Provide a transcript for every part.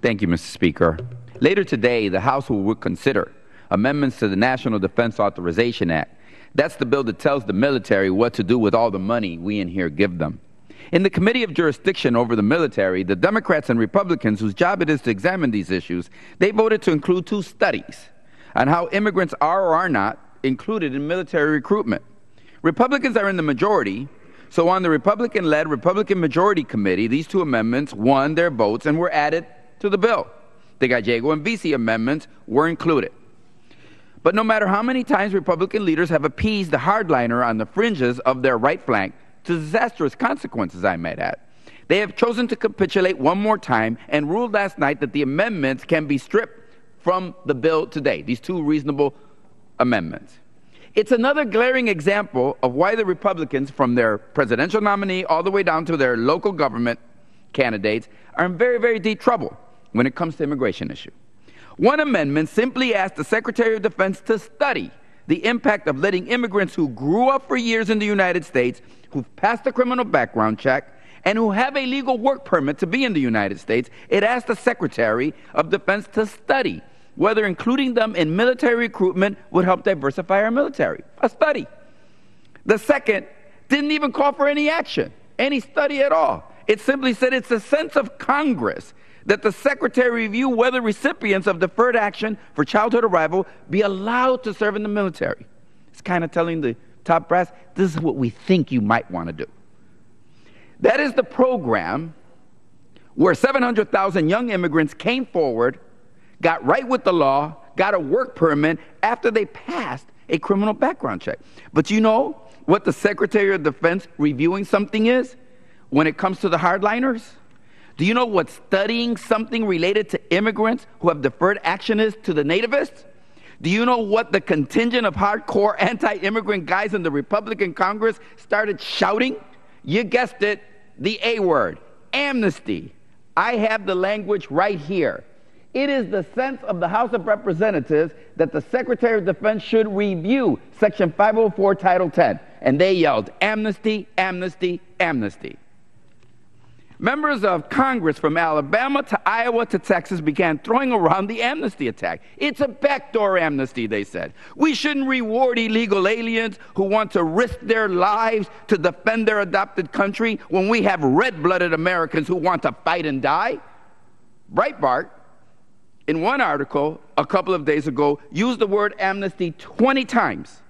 Thank you, Mr. Speaker. Later today, the House will consider amendments to the National Defense Authorization Act. That's the bill that tells the military what to do with all the money we in here give them. In the Committee of Jurisdiction over the military, the Democrats and Republicans, whose job it is to examine these issues, they voted to include 2 studies on how immigrants are or are not included in military recruitment. Republicans are in the majority, so on the Republican-led Republican Majority Committee, these 2 amendments won their votes and were added to the bill. The Gallego and Vesey amendments were included. But no matter how many times Republican leaders have appeased the hardliner on the fringes of their right flank, to disastrous consequences, I might add, they have chosen to capitulate one more time and ruled last night that the amendments can be stripped from the bill today, these 2 reasonable amendments. It's another glaring example of why the Republicans, from their presidential nominee all the way down to their local government candidates, are in very, very deep trouble when it comes to immigration issue. One amendment simply asked the Secretary of Defense to study the impact of letting immigrants who grew up for years in the United States, who've passed a criminal background check, and who have a legal work permit to be in the United States. It asked the Secretary of Defense to study whether including them in military recruitment would help diversify our military. A study. The second didn't even call for any action, any study at all. It simply said it's a sense of Congress that the Secretary review whether recipients of deferred action for childhood arrival be allowed to serve in the military. It's kind of telling the top brass, this is what we think you might want to do. That is the program where 700,000 young immigrants came forward, got right with the law, got a work permit after they passed a criminal background check. But you know what the Secretary of Defense reviewing something is when it comes to the hardliners? Do you know what studying something related to immigrants who have deferred action is to the nativists? Do you know what the contingent of hardcore anti-immigrant guys in the Republican Congress started shouting? You guessed it, the A word, amnesty. I have the language right here. It is the sense of the House of Representatives that the Secretary of Defense should review Section 504, Title 10. And they yelled, amnesty, amnesty, amnesty. Members of Congress from Alabama to Iowa to Texas began throwing around the amnesty attack. It's a backdoor amnesty, they said. We shouldn't reward illegal aliens who want to risk their lives to defend their adopted country when we have red-blooded Americans who want to fight and die. Breitbart, in one article a couple of days ago, used the word amnesty 20 times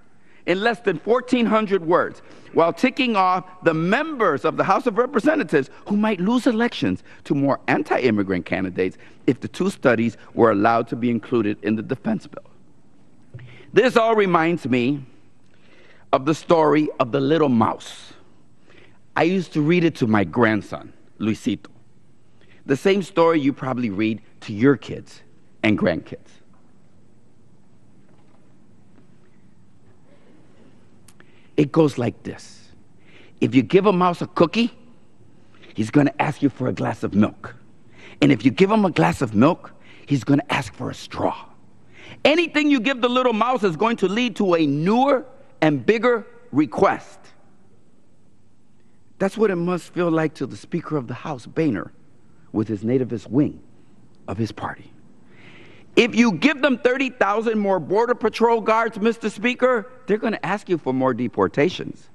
in less than 1,400 words, while ticking off the members of the House of Representatives who might lose elections to more anti-immigrant candidates if the 2 studies were allowed to be included in the defense bill. This all reminds me of the story of the little mouse. I used to read it to my grandson, Luisito. The same story you probably read to your kids and grandkids. It goes like this. If you give a mouse a cookie, he's going to ask you for a glass of milk. And if you give him a glass of milk, he's going to ask for a straw. Anything you give the little mouse is going to lead to a newer and bigger request. That's what it must feel like to the Speaker of the House, Boehner, with his nativist wing of his party. If you give them 30,000 more Border Patrol guards, Mr. Speaker, they're going to ask you for more deportations.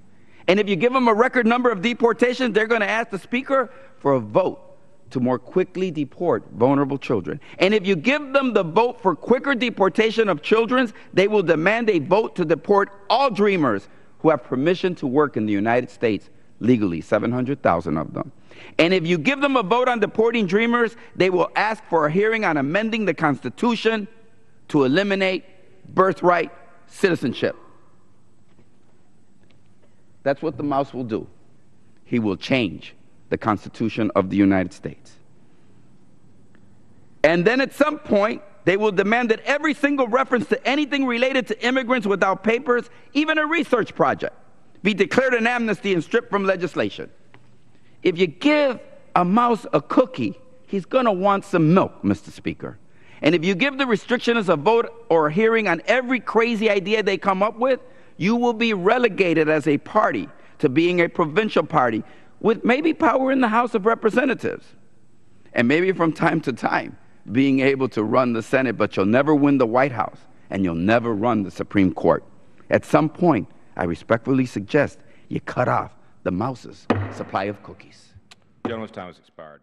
And if you give them a record number of deportations, they're going to ask the Speaker for a vote to more quickly deport vulnerable children. And if you give them the vote for quicker deportation of children, they will demand a vote to deport all dreamers who have permission to work in the United States legally, 700,000 of them. And if you give them a vote on deporting dreamers, they will ask for a hearing on amending the Constitution to eliminate birthright citizenship. That's what the mouse will do. He will change the Constitution of the United States. And then at some point, they will demand that every single reference to anything related to immigrants without papers, even a research project, be declared an amnesty and stripped from legislation. If you give a mouse a cookie, he's going to want some milk, Mr. Speaker. And if you give the restrictions a vote or a hearing on every crazy idea they come up with, you will be relegated as a party to being a provincial party with maybe power in the House of Representatives. And maybe from time to time, being able to run the Senate, but you'll never win the White House, and you'll never run the Supreme Court. At some point, I respectfully suggest you cut off the mouse's supply of cookies. The gentleman's time has expired.